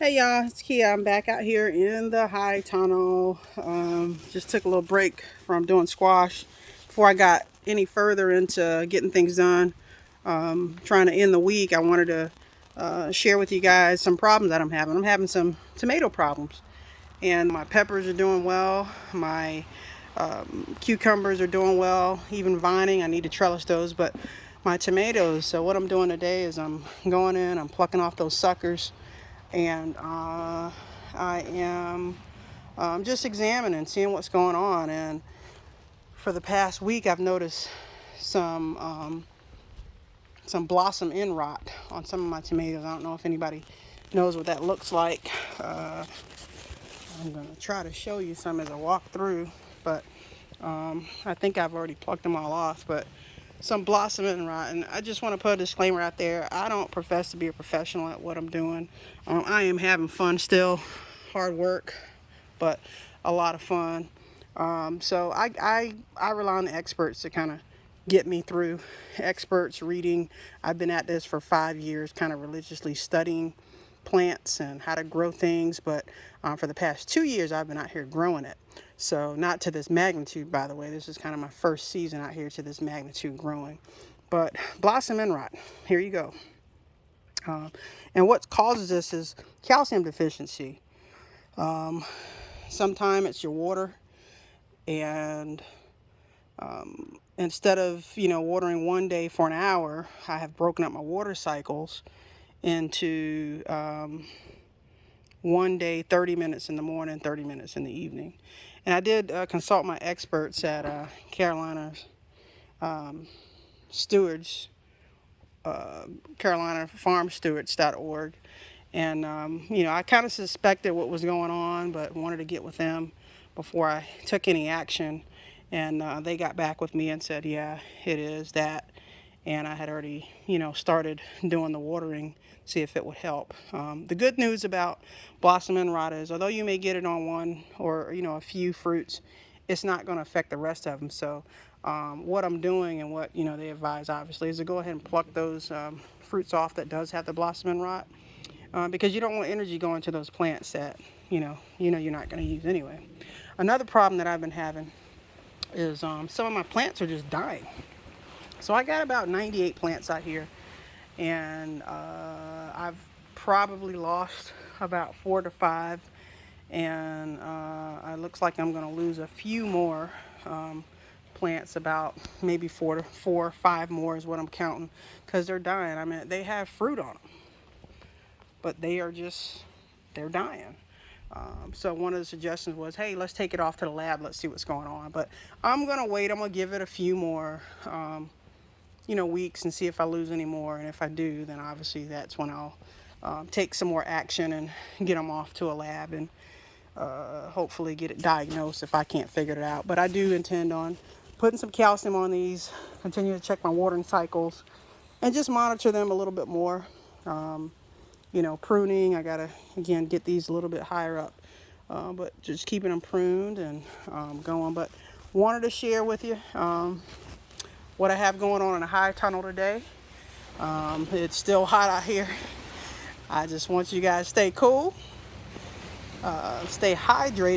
Hey y'all, it's Kia. I'm back out here in the high tunnel. Just took a little break from doing squash before I got any further into getting things done. Trying to end the week, I wanted to share with you guys some problems that I'm having. I'm having some tomato problems, and my peppers are doing well. My cucumbers are doing well. Even vining, I need to trellis those, but my tomatoes. So what I'm doing today is I'm going in, I'm plucking off those suckers, and I am just examining, seeing what's going on. And for the past week, I've noticed some blossom end rot on some of my tomatoes. I don't know if anybody knows what that looks like. I'm gonna try to show you some as I walk through, but I think I've already plucked them all off. But some blossom end rot, and I just want to put a disclaimer out there. I don't profess to be a professional at what I'm doing. I am having fun still, hard work, but a lot of fun. So I rely on the experts to kind of get me through. Experts, reading. I've been at this for 5 years, kind of religiously studying plants and how to grow things. But for the past 2 years, I've been out here growing it. So not to this magnitude, by the way. This is kind of my first season out here to this magnitude growing. But blossom end rot. Here you go. And what causes this is calcium deficiency. Sometimes it's your water, and instead of watering one day for an hour, I have broken up my water cycles into one day 30 minutes in the morning, 30 minutes in the evening. And I did consult my experts at Carolina's stewards, carolinafarmstewards.org. And I kind of suspected what was going on, but wanted to get with them before I took any action. And they got back with me and said, yeah, it is that. And I had already, started doing the watering, see if it would help. The good news about blossom end rot is, although you may get it on one or, a few fruits, it's not going to affect the rest of them. So what I'm doing, and what, they advise, obviously, is to go ahead and pluck those fruits off that does have the blossom end rot. Because you don't want energy going to those plants that you're not going to use anyway. Another problem that I've been having is some of my plants are just dying. So I got about 98 plants out here, and I've probably lost about 4 to 5, and it looks like I'm going to lose a few more plants, about maybe 4 or 5 more is what I'm counting, because they're dying. I mean, they have fruit on them, but they're dying. So one of the suggestions was, hey, let's take it off to the lab. Let's see what's going on. But I'm going to wait. I'm going to give it a few more, weeks, and see if I lose any more. And if I do, then obviously that's when I'll take some more action and get them off to a lab, and hopefully get it diagnosed if I can't figure it out. But I do intend on putting some calcium on these, continue to check my watering cycles, and just monitor them a little bit more. Pruning, I gotta again get these a little bit higher up, but just keeping them pruned and going. But wanted to share with you what I have going on in a high tunnel today. It's still hot out here. I just want you guys to stay cool, stay hydrated.